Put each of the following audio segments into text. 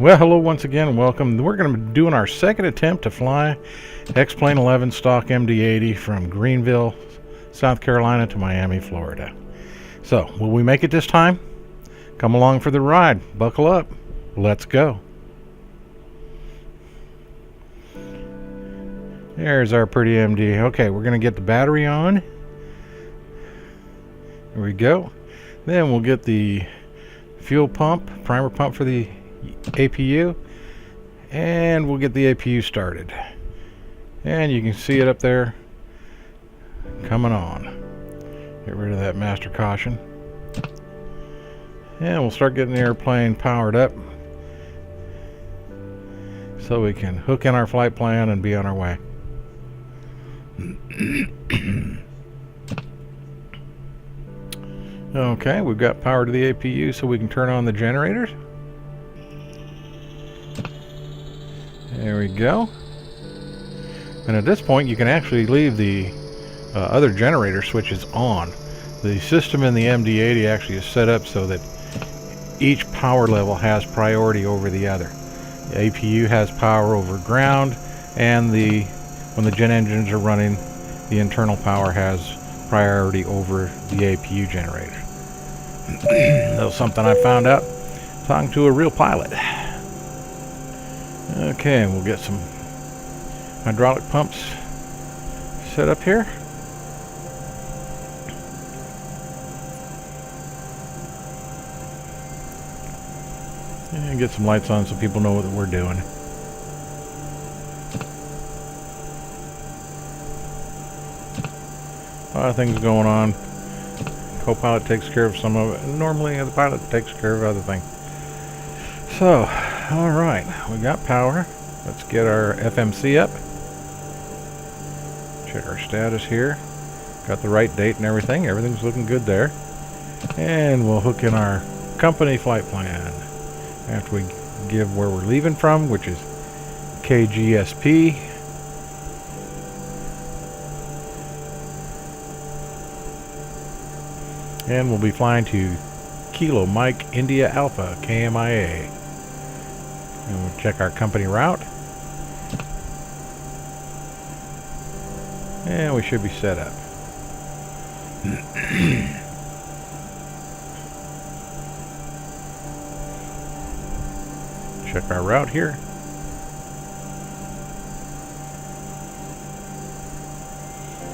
Well, hello once again and welcome. We're going to be doing our second attempt to fly XPlane11 stock MD80 from Greenville, South Carolina to Miami, Florida. So, will we make it this time? Come along for the ride. Buckle up. Let's go. There's our pretty MD. Okay, we're going to get the battery on. There we go. Then we'll get the fuel pump, primer pump for the APU, and we'll get the APU started. And you can see it up there coming on. Get rid of that master caution. And we'll start getting the airplane powered up so we can hook in our flight plan and be on our way. Okay, we've got power to the APU so we can turn on the generators. There we go. And at this point you can actually leave the other generator switches on. The system in the MD80 actually is set up so that each power level has priority over the other. The APU has power over ground, and when the gen engines are running, the internal power has priority over the APU generator. That was something I found out talking to a real pilot. Okay, we'll get some hydraulic pumps set up here. And get some lights on so people know what we're doing. A lot of things going on. Co-pilot takes care of some of it. Normally the pilot takes care of other things. So, alright, we got power. Let's get our FMC up. Check our status here. Got the right date and everything. Everything's looking good there. And we'll hook in our company flight plan after we give where we're leaving from, which is KGSP. And we'll be flying to Kilo Mike India Alpha KMIA. And we'll check our company route. And we should be set up. Check our route here.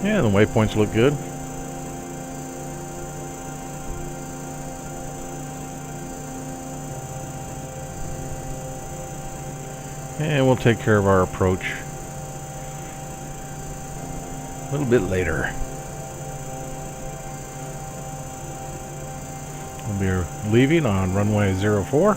Yeah, the waypoints look good. And we'll take care of our approach a little bit later. We'll be leaving on runway 04.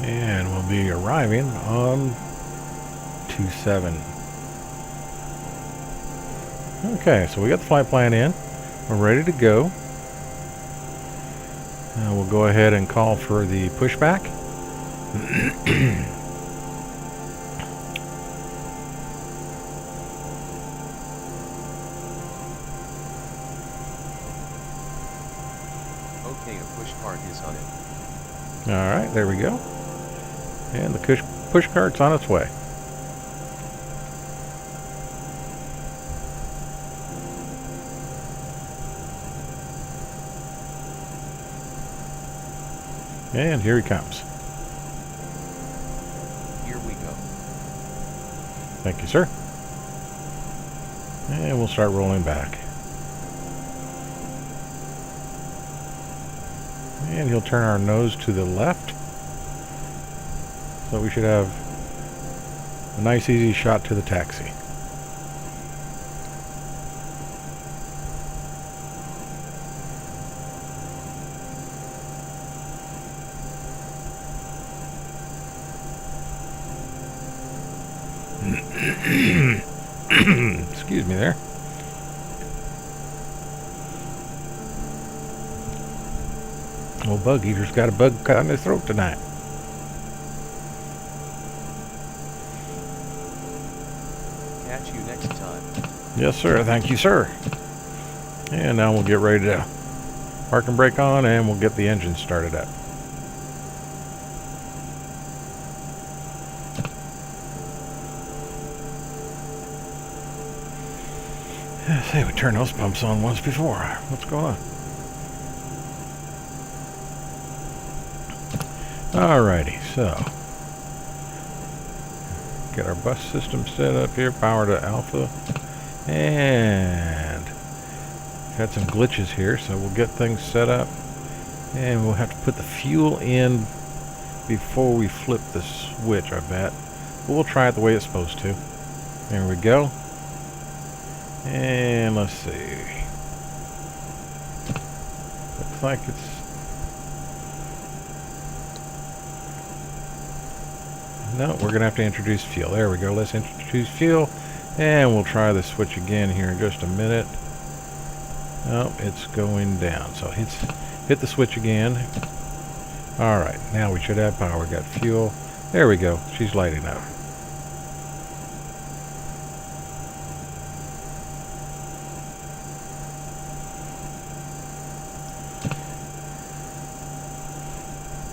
And we'll be arriving on 27. Okay, so we got the flight plan in. We're ready to go. We'll go ahead and call for the pushback. Okay, a push cart is on it. Alright, there we go. And the push cart's on its way. And here he comes. Here we go. Thank you, sir. And we'll start rolling back. And he'll turn our nose to the left. So we should have a nice easy shot to the taxi. Excuse me there. Old bug eater's got a bug caught in his throat tonight. Catch you next time. Yes, sir. Thank you, sir. And now we'll get ready to park and brake on, and we'll get the engine started up. Say, we turned those pumps on once before. What's going on? Alrighty, so get our bus system set up here, power to alpha, and got some glitches here, so we'll get things set up, and we'll have to put the fuel in before we flip the switch, I bet. But we'll try it the way it's supposed to. There we go. And let's see. Looks like it's... No, we're going to have to introduce fuel. There we go. Let's introduce fuel. And we'll try the switch again here in just a minute. Oh, it's going down. So hit the switch again. Alright, now we should have power. We got fuel. There we go. She's lighting up.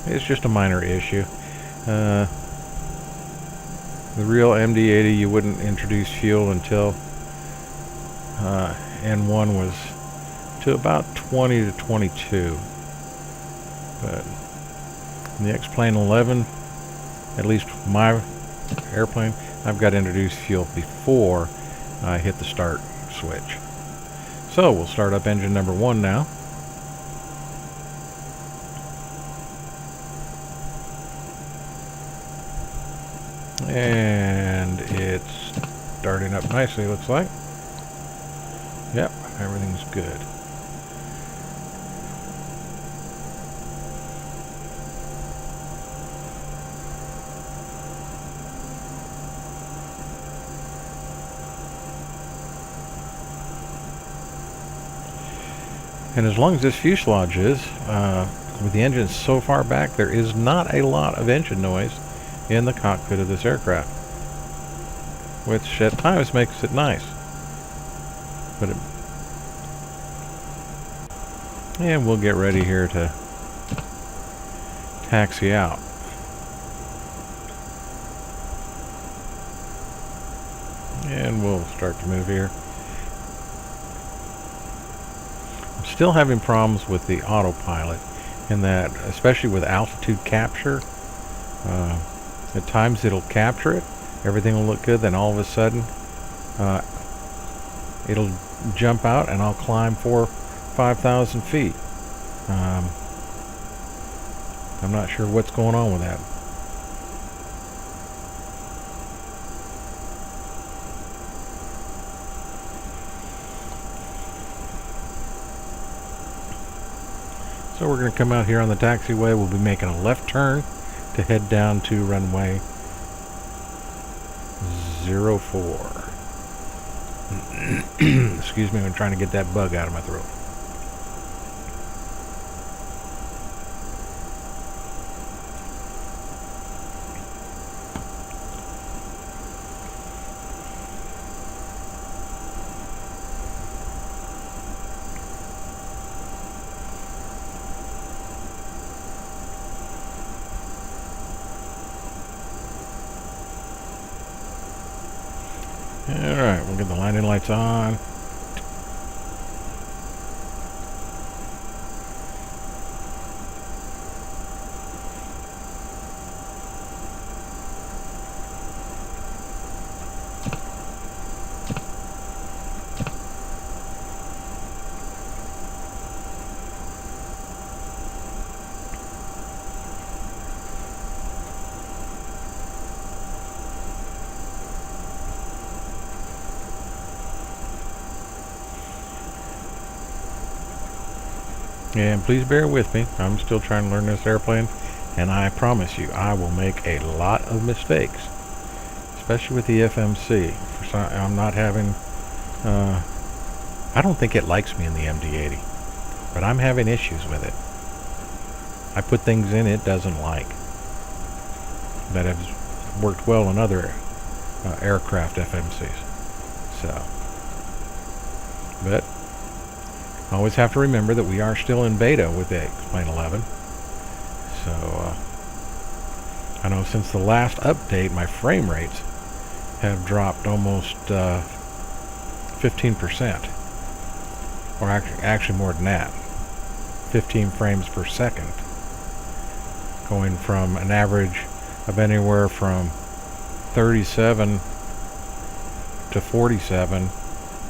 It's just a minor issue. The real MD80, you wouldn't introduce fuel until N1 was to about 20 to 22. But in the XPlane11, at least my airplane, I've got to introduce fuel before I hit the start switch. So we'll start up engine number 1 now. And it's starting up nicely, looks like. Yep, everything's good. And as long as this fuselage is, with the engine so far back, there is not a lot of engine noise in the cockpit of this aircraft, which at times makes it nice. But and we'll get ready here to taxi out. And we'll start to move here. I'm still having problems with the autopilot in that, especially with altitude capture, at times it'll capture it, everything will look good, then all of a sudden it'll jump out and I'll climb 4,000 or 5,000 feet. I'm not sure what's going on with that. So we're going to come out here on the taxiway. We'll be making a left turn to head down to runway 04. Excuse me, I'm trying to get that bug out of my throat. Alright, we'll get the landing lights on. And please bear with me. I'm still trying to learn this airplane, and I promise you I will make a lot of mistakes, especially with the FMC. I'm not having I don't think it likes me in the MD80, but I'm having issues with it. I put things in it doesn't like. That has worked well in other aircraft FMCs. So, but always have to remember that we are still in beta with the XPlane11. So, I know since the last update, my frame rates have dropped almost 15%. Or actually more than that. 15 frames per second. Going from an average of anywhere from 37 to 47,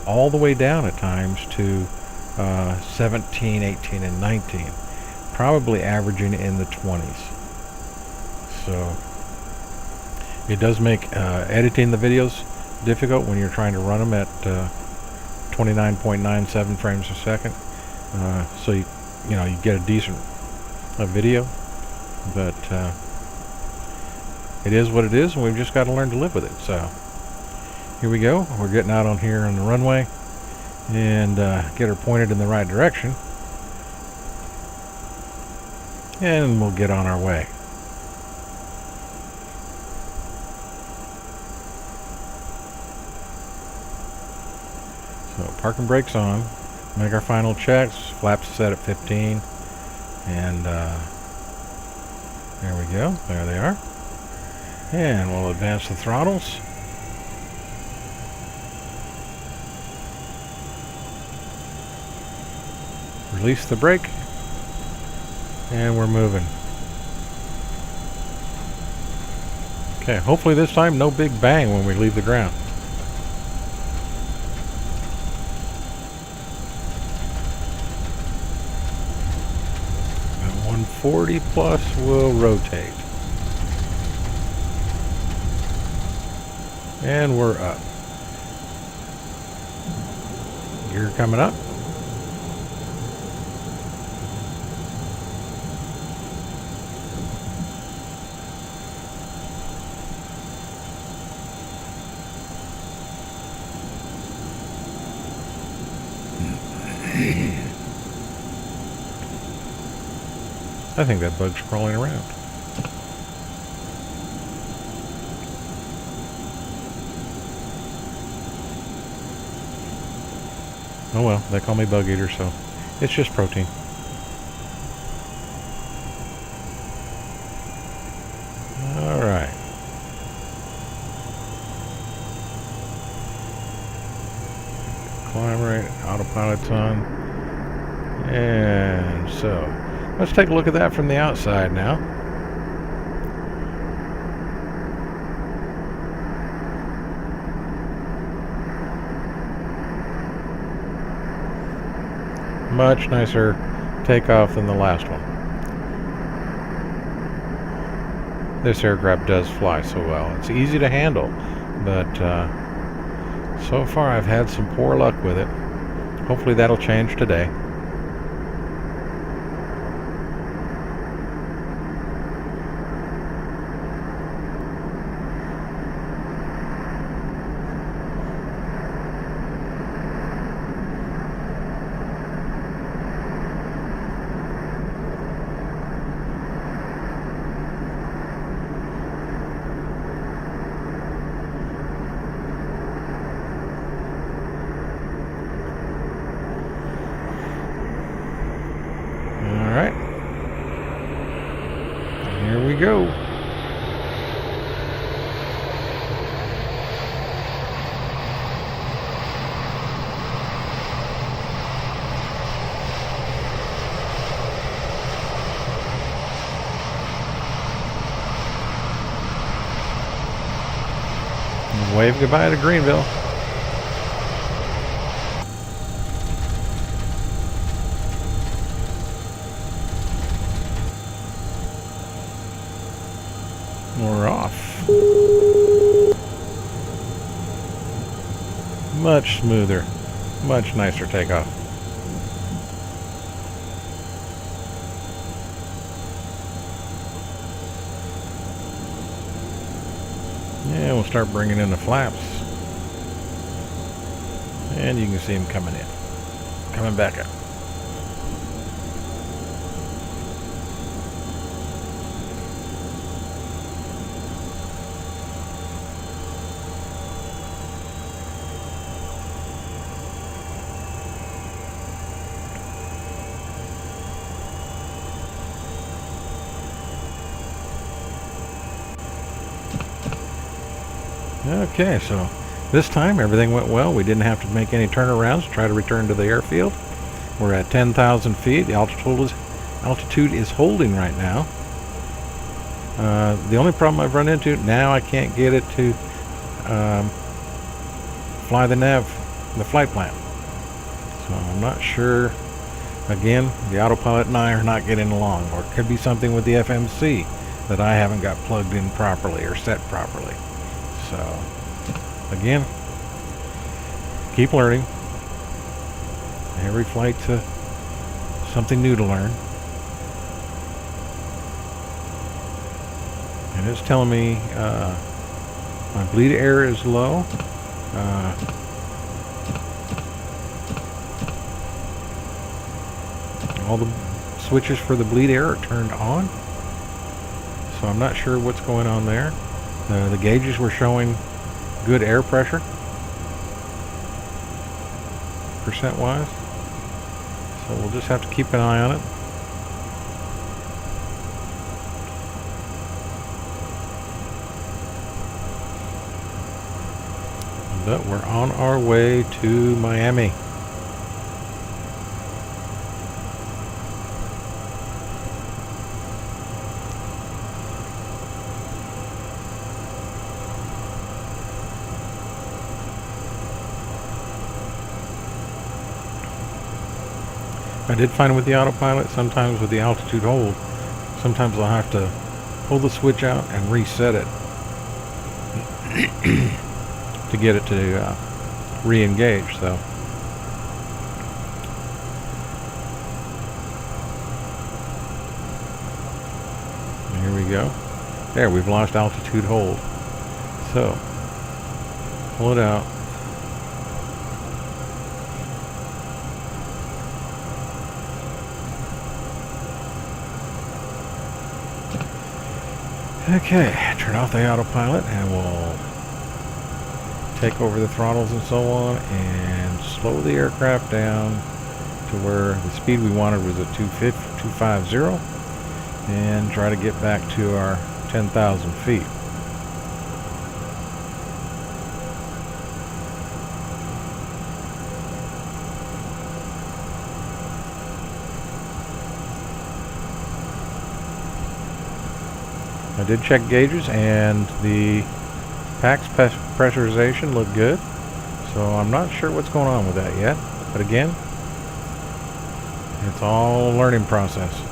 all the way down at times to 17, 18, and 19. Probably averaging in the 20s. So it does make editing the videos difficult when you're trying to run them at 29.97 frames a second. So you get a decent video, but it is what it is, and we've just got to learn to live with it. So here we go. We're getting out on here on the runway and get her pointed in the right direction, and we'll get on our way. So parking brakes on, make our final checks, flaps set at 15, and there we go, there they are. And we'll advance the throttles. Release the brake, and we're moving. Okay, hopefully this time no big bang when we leave the ground. 140 plus will rotate. And we're up. Gear coming up. I think that bug's crawling around. Oh well, they call me bug eater, so it's just protein. Alright. Climb rate, autopilot's on. And so let's take a look at that from the outside now. Much nicer takeoff than the last one. This aircraft does fly so well. It's easy to handle, but so far I've had some poor luck with it. Hopefully that'll change today. Alright. Here we go. Wave goodbye to Greenville. We're off. Much smoother, much nicer takeoff. Yeah, we'll start bringing in the flaps. And you can see them coming in. Coming back up. Okay, so this time everything went well. We didn't have to make any turnarounds to try to return to the airfield. We're at 10,000 feet. The altitude is holding right now. The only problem I've run into now, I can't get it to fly the flight plan. So I'm not sure. Again, the autopilot and I are not getting along, or it could be something with the FMC that I haven't got plugged in properly or set properly. So again, keep learning. Every flight's something new to learn. And it's telling me my bleed air is low. All the switches for the bleed air are turned on. So I'm not sure what's going on there. The gauges were showing good air pressure, percent-wise. So we'll just have to keep an eye on it. But we're on our way to Miami. I did find with the autopilot, sometimes with the altitude hold, sometimes I'll have to pull the switch out and reset it to get it to re-engage. So here we go. There, we've lost altitude hold. So pull it out. Okay, turn off the autopilot and we'll take over the throttles and so on and slow the aircraft down to where the speed we wanted was at 250 and try to get back to our 10,000 feet. I did check gauges and the PAX pressurization looked good, so I'm not sure what's going on with that yet, but again, it's all a learning process.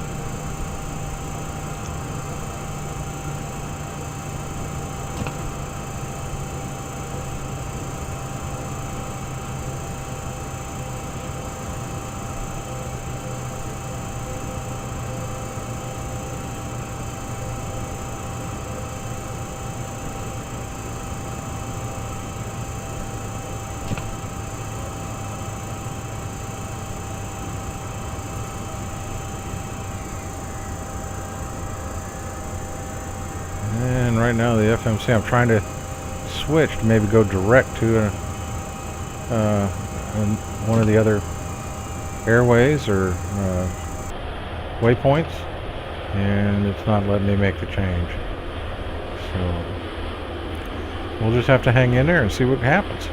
And right now the FMC, I'm trying to switch to maybe go direct to one of the other airways or waypoints, and it's not letting me make the change. So we'll just have to hang in there and see what happens.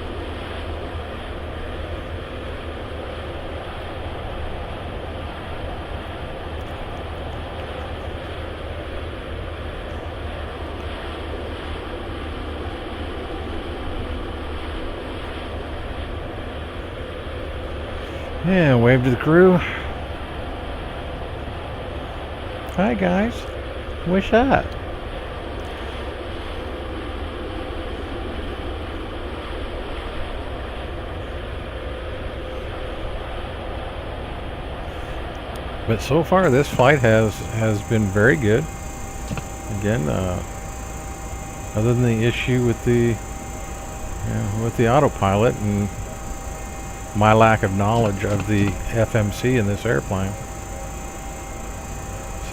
Yeah, wave to the crew. Hi guys, what's up? But so far this flight has been very good. Again, other than the issue with the autopilot and my lack of knowledge of the FMC in this airplane.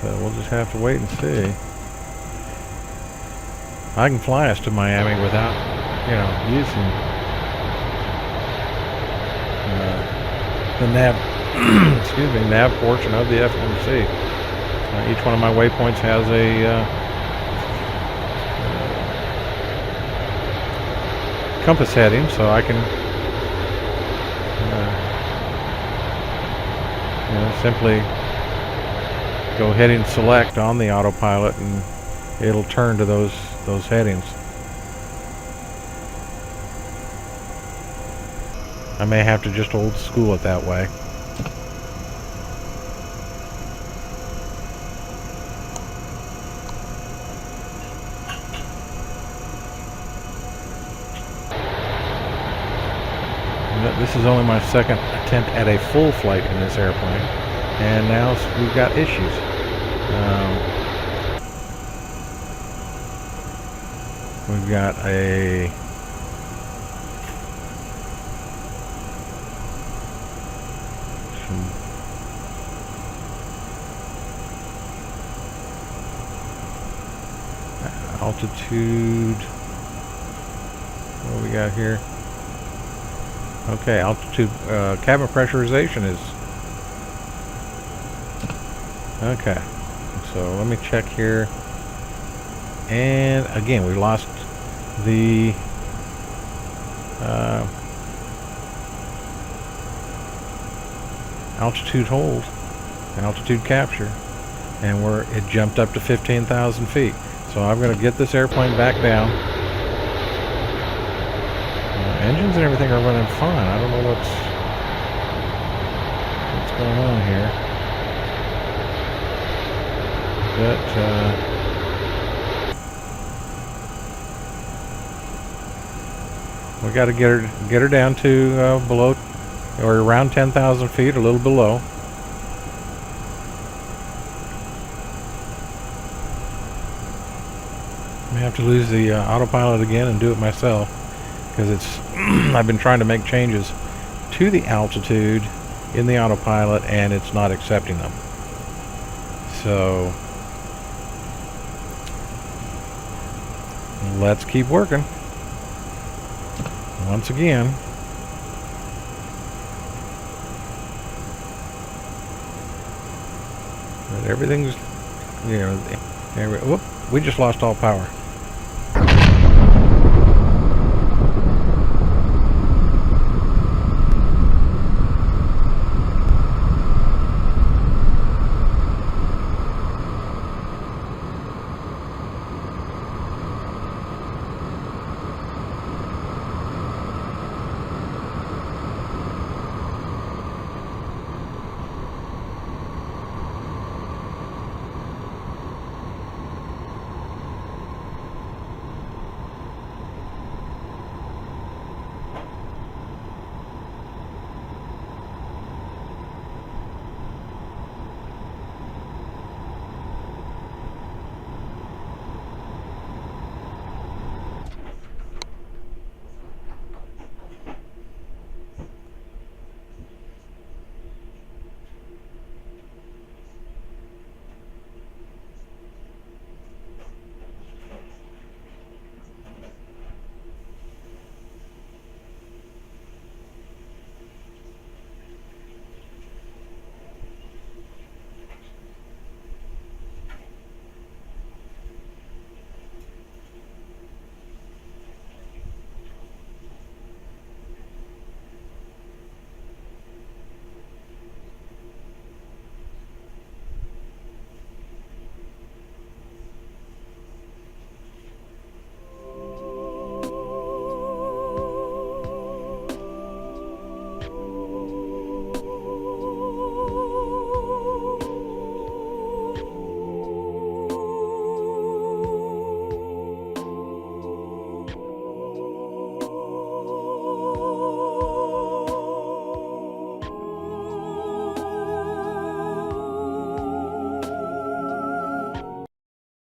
So we'll just have to wait and see. I can fly us to Miami without, using the nav portion of the FMC. Each one of my waypoints has compass heading, so I can simply go heading select on the autopilot, and it'll turn to those headings. I may have to just old school it that way. This is only my second attempt at a full flight in this airplane, and now we've got issues. We've got a altitude. What do we got here? Okay, altitude, cabin pressurization is okay. So let me check here. And again, we lost the altitude hold, altitude capture, and it jumped up to 15,000 feet. So I'm going to get this airplane back down. Engines and everything are running fine. I don't know what's going on here, but we got to get her down to below, or around 10,000 feet, a little below. I have to lose the autopilot again and do it myself, because it's I've been trying to make changes to the altitude in the autopilot and it's not accepting them. So let's keep working. Once again, but everything's, whoop, we just lost all power.